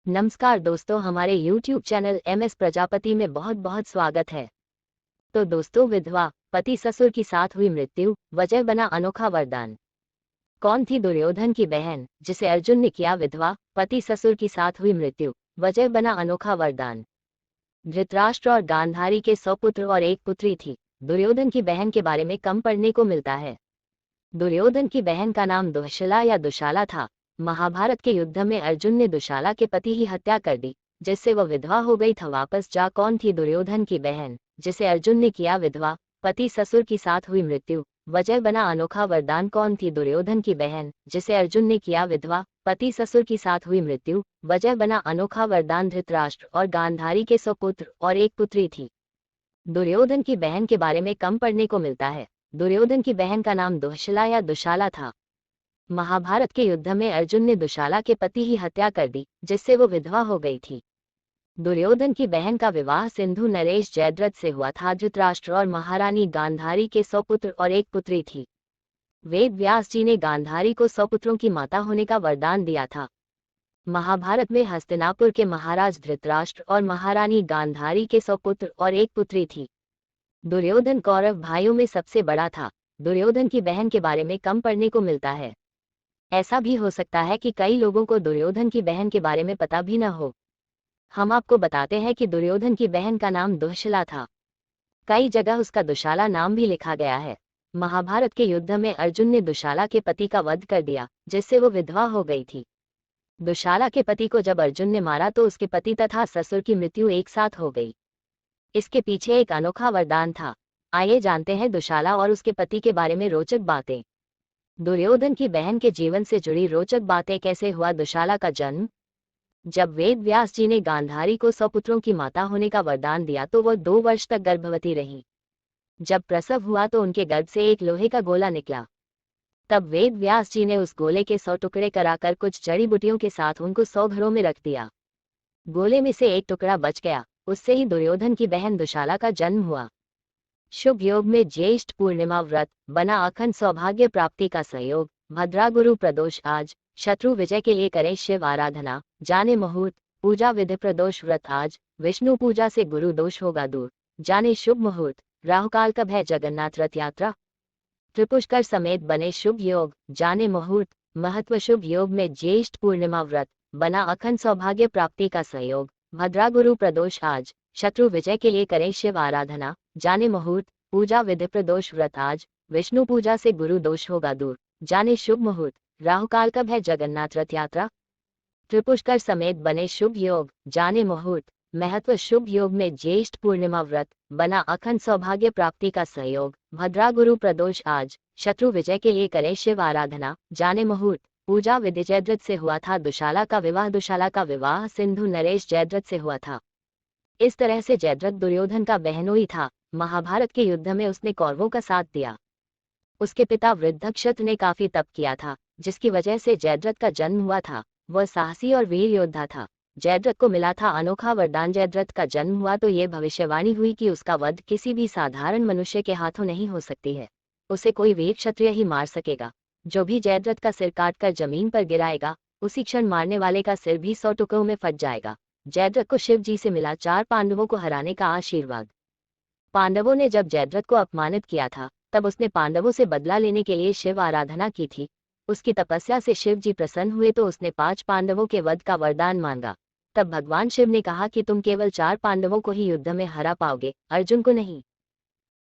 नमस्कार दोस्तों, हमारे YouTube चैनल MS प्रजापति में बहुत बहुत स्वागत है। तो दोस्तों, विधवा पति ससुर की साथ हुई मृत्यु, वजह बना अनोखा वरदान। कौन थी दुर्योधन की बहन जिसे अर्जुन ने किया विधवा? पति ससुर की साथ हुई मृत्यु, वजह बना अनोखा वरदान। धृतराष्ट्र और गांधारी के 100 पुत्र और एक पुत्री थी। दुर्योधन की बहन के बारे में कम पढ़ने को मिलता है। दुर्योधन की बहन का नाम दुःशाला या दुशाला था। महाभारत के युद्ध में अर्जुन ने दुशाला के पति की हत्या कर दी, जिससे वह विधवा हो गई था। वापस जा, कौन थी दुर्योधन की बहन जिसे अर्जुन ने किया विधवा? पति ससुर की साथ हुई मृत्यु, वजह बना अनोखा वरदान। कौन थी दुर्योधन की बहन जिसे अर्जुन ने किया विधवा? पति ससुर की साथ हुई मृत्यु, वजह बना अनोखा वरदान। धृतराष्ट्र और गांधारी के 100 पुत्र और एक पुत्री थी। दुर्योधन की बहन के बारे में कम पढ़ने को मिलता है। दुर्योधन की बहन का नाम दुःशाला या दुशाला था। महाभारत के युद्ध में अर्जुन ने दुशाला के पति की हत्या कर दी, जिससे वो विधवा हो गई थी। दुर्योधन की बहन का विवाह सिंधु नरेश जयद्रथ से हुआ था। धृतराष्ट्र और महारानी गांधारी के 100 पुत्र और एक पुत्री थी। वेद व्यास जी ने गांधारी को 100 पुत्रों की माता होने का वरदान दिया था। महाभारत में हस्तिनापुर के महाराज धृतराष्ट्र और महारानी गांधारी के 100 पुत्र और एक पुत्री थी। दुर्योधन कौरव भाइयों में सबसे बड़ा था। दुर्योधन की बहन के बारे में कम पढ़ने को मिलता है। ऐसा भी हो सकता है कि कई लोगों को दुर्योधन की बहन के बारे में पता भी न हो। हम आपको बताते हैं कि दुर्योधन की बहन का नाम दुःशाला था। कई जगह उसका दुशाला नाम भी लिखा गया है। महाभारत के युद्ध में अर्जुन ने दुशाला के पति का वध कर दिया, जिससे वो विधवा हो गई थी। दुशाला के पति को जब अर्जुन ने मारा तो उसके पति तथा ससुर की मृत्यु एक साथ हो गई। इसके पीछे एक अनोखा वरदान था। आइए जानते हैं दुशाला और उसके पति के बारे में रोचक बातें। दुर्योधन की बहन के जीवन से जुड़ी रोचक बातें। कैसे हुआ दुशाला का जन्म? जब वेद व्यास जी ने गांधारी को 100 पुत्रों की माता होने का वरदान दिया तो वह 2 वर्ष तक गर्भवती रही। जब प्रसव हुआ तो उनके गर्भ से एक लोहे का गोला निकला। तब वेद व्यास जी ने उस गोले के 100 टुकड़े कराकर कुछ जड़ी बूटियों के साथ उनको 100 घरों में रख दिया। गोले में से एक टुकड़ा बच गया। उससे ही दुर्योधन की बहन दुशाला का जन्म हुआ। शुभ योग में ज्येष्ठ पूर्णिमा व्रत, बना अखंड सौभाग्य प्राप्ति का सहयोग। भद्रा गुरु प्रदोष आज, शत्रु विजय के लिए करें शिव आराधना। जाने मुहूर्त, पूजा विधि। प्रदोष व्रत आज, विष्णु पूजा से गुरु दोष होगा दूर। जाने शुभ मुहूर्त, राहुकाल कब है जगन्नाथ रथ यात्रा। त्रिपुष्कर समेत बने शुभ योग, जाने मुहूर्त। महत्व शुभ योग में ज्येष्ठ पूर्णिमा व्रत, बना अखंड सौभाग्य प्राप्ति का सहयोग। भद्रा गुरु प्रदोष आज, शत्रु विजय के लिए करें शिव आराधना। जाने मुहूर्त, पूजा विधि। प्रदोष व्रत आज, विष्णु पूजा से गुरु दोष होगा दूर। जाने शुभ मुहूर्त, राहुकाल कब है जगन्नाथ रथ यात्रा। त्रिपुष्कर समेत बने शुभ योग, जाने मुहूर्त। महत्व शुभ योग में ज्येष्ठ पूर्णिमा व्रत, बना अखंड सौभाग्य प्राप्ति का सहयोग। भद्रा गुरु प्रदोष आज, शत्रु विजय के लिए करें शिव आराधना। जाने मुहूर्त, पूजा विधि। जयद्रथ से हुआ था दुशाला का विवाह। दुशाला का विवाह सिंधु नरेश जयद्रथ से हुआ था। इस तरह से जयद्रथ दुर्योधन का बहनोई था। महाभारत के युद्ध में उसने कौरवों का साथ दिया। उसके पिता वृद्धक्षत्र ने काफी तप किया था, जिसकी वजह से जयद्रथ का जन्म हुआ था। वह साहसी और वीर योद्धा था। जयद्रथ को मिला था अनोखा वरदान। जयद्रथ का जन्म हुआ तो ये भविष्यवाणी हुई कि उसका वध किसी भी साधारण मनुष्य के हाथों नहीं हो सकती है। उसे कोई वीर क्षत्रिय ही मार सकेगा। जो भी जयद्रथ का सिर काटकर जमीन पर गिराएगा, उसी क्षण मारने वाले का सिर भी 100 टुकड़ों में फट जाएगा। जयद्रथ को शिव जी से मिला 4 पांडवों को हराने का आशीर्वाद। पांडवों ने जब जयद्रथ को अपमानित किया था, तब उसने पांडवों से बदला लेने के लिए शिव आराधना की थी। उसकी तपस्या से शिव जी प्रसन्न हुए तो उसने 5 पांडवों के वध का वरदान मांगा। तब भगवान शिव ने कहा कि तुम केवल 4 पांडवों को ही युद्ध में हरा पाओगे, अर्जुन को नहीं।